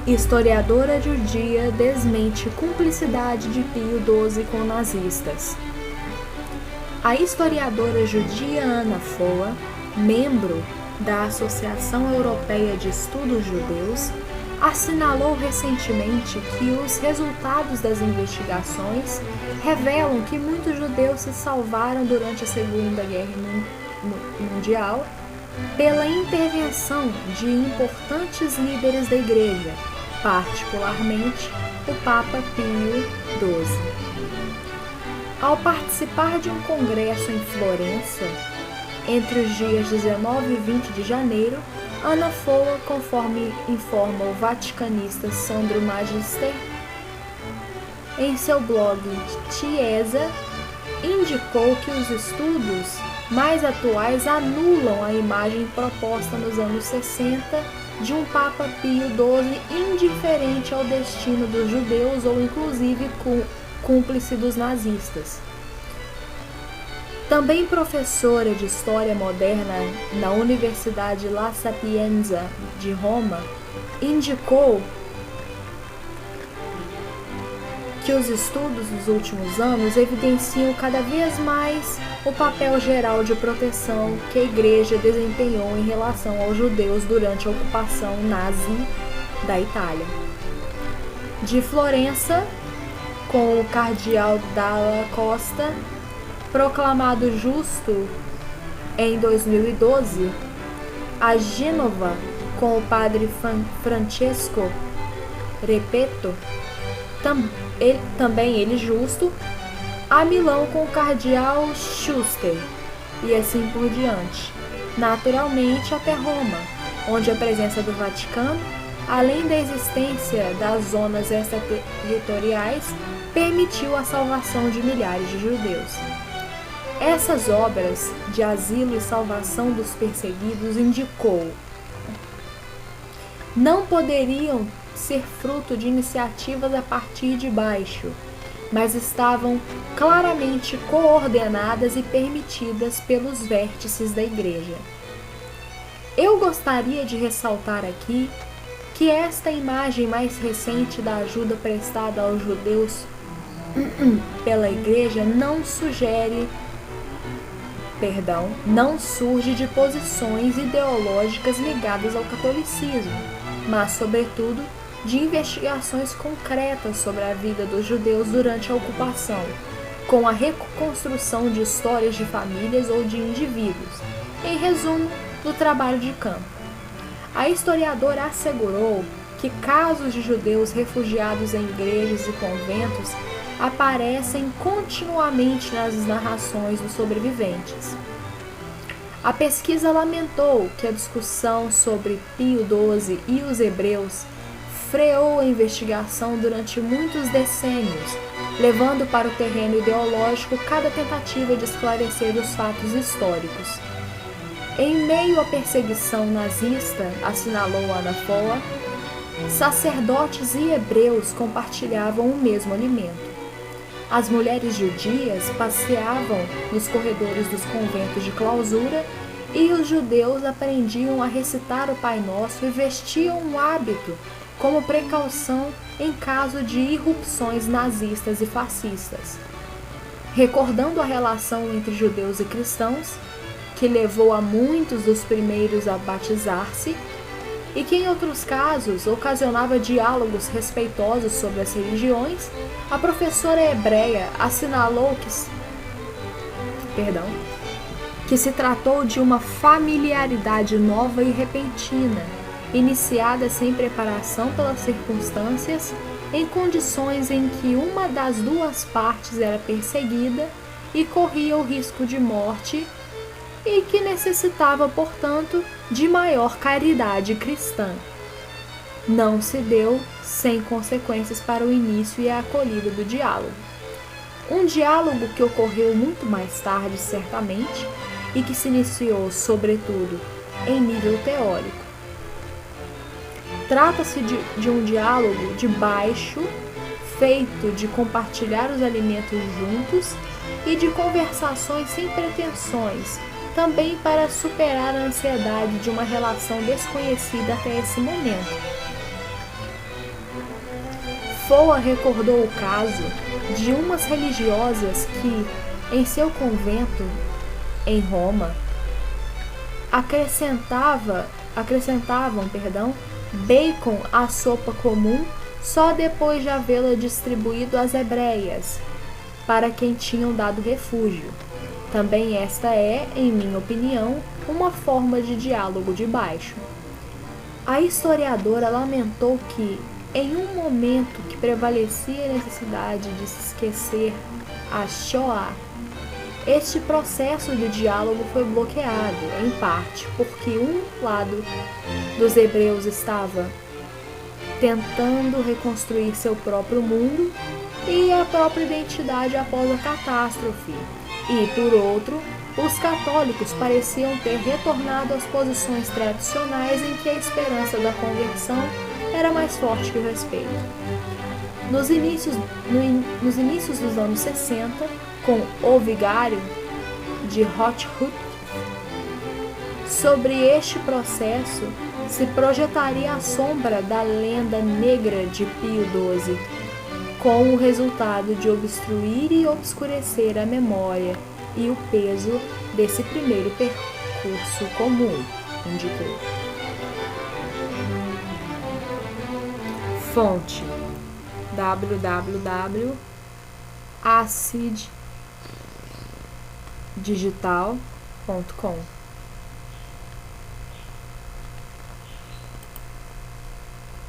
Historiadora judia desmente cumplicidade de Pio XII com nazistas. A historiadora judia Anna Foa, membro da Associação Europeia de Estudos Judeus, assinalou recentemente que os resultados das investigações revelam que muitos judeus se salvaram durante a Segunda Guerra Mundial pela intervenção de importantes líderes da Igreja, particularmente o Papa Pio XII. Ao participar de um congresso em Florença, entre os dias 19 e 20 de janeiro, Anna Foa, conforme informa o vaticanista Sandro Magister, em seu blog Chiesa, indicou que os estudos mais atuais anulam a imagem proposta nos anos 60 de um Papa Pio XII indiferente ao destino dos judeus ou inclusive cúmplice dos nazistas. Também professora de História Moderna na Universidade La Sapienza de Roma, indicou que os estudos dos últimos anos evidenciam cada vez mais o papel geral de proteção que a Igreja desempenhou em relação aos judeus durante a ocupação nazi da Itália. De Florença, com o cardeal Dalla Costa, proclamado justo em 2012, a Gênova, com o padre Francesco Repetto, também ele justo, a Milão com o cardeal Schuster, e assim por diante. Naturalmente até Roma, onde a presença do Vaticano, além da existência das zonas extraterritoriais, permitiu a salvação de milhares de judeus. Essas obras de asilo e salvação dos perseguidos, indicou, não poderiam ser fruto de iniciativas a partir de baixo, mas estavam claramente coordenadas e permitidas pelos vértices da Igreja. Eu gostaria de ressaltar aqui que esta imagem mais recente da ajuda prestada aos judeus pela Igreja não surge de posições ideológicas ligadas ao catolicismo, mas, sobretudo, de investigações concretas sobre a vida dos judeus durante a ocupação, com a reconstrução de histórias de famílias ou de indivíduos, em resumo, do trabalho de campo. A historiadora assegurou que casos de judeus refugiados em igrejas e conventos aparecem continuamente nas narrações dos sobreviventes. A pesquisa lamentou que a discussão sobre Pio XII e os hebreus freou a investigação durante muitos decênios, levando para o terreno ideológico cada tentativa de esclarecer os fatos históricos. Em meio à perseguição nazista, assinalou Anna Foa, sacerdotes e hebreus compartilhavam o mesmo alimento. As mulheres judias passeavam nos corredores dos conventos de clausura e os judeus aprendiam a recitar o Pai Nosso e vestiam um hábito como precaução em caso de irrupções nazistas e fascistas. Recordando a relação entre judeus e cristãos, que levou a muitos dos primeiros a batizar-se, e que em outros casos ocasionava diálogos respeitosos sobre as religiões, a professora hebreia assinalou que se tratou de uma familiaridade nova e repentina, iniciada sem preparação pelas circunstâncias, em condições em que uma das duas partes era perseguida e corria o risco de morte e que necessitava, portanto, de maior caridade cristã. Não se deu sem consequências para o início e a acolhida do diálogo. Um diálogo que ocorreu muito mais tarde, certamente, e que se iniciou, sobretudo, em nível teórico. Trata-se de um diálogo de baixo, feito de compartilhar os alimentos juntos e de conversações sem pretensões, também para superar a ansiedade de uma relação desconhecida até esse momento. Foa recordou o caso de umas religiosas que, em seu convento em Roma, acrescentavam bacon à sopa comum só depois de havê-la distribuído às hebreias, para quem tinham dado refúgio. Também esta é, em minha opinião, uma forma de diálogo de baixo. A historiadora lamentou que, em um momento que prevalecia a necessidade de se esquecer a Shoah, este processo de diálogo foi bloqueado, em parte, porque um lado dos hebreus estava tentando reconstruir seu próprio mundo e a própria identidade após a catástrofe, e, por outro, os católicos pareciam ter retornado às posições tradicionais em que a esperança da conversão era mais forte que o respeito. Nos inícios dos anos 60, com O Vigário, de Rothschild, sobre este processo se projetaria a sombra da lenda negra de Pio XII, com o resultado de obstruir e obscurecer a memória e o peso desse primeiro percurso comum, indicou. Fonte: www.aciddigital.com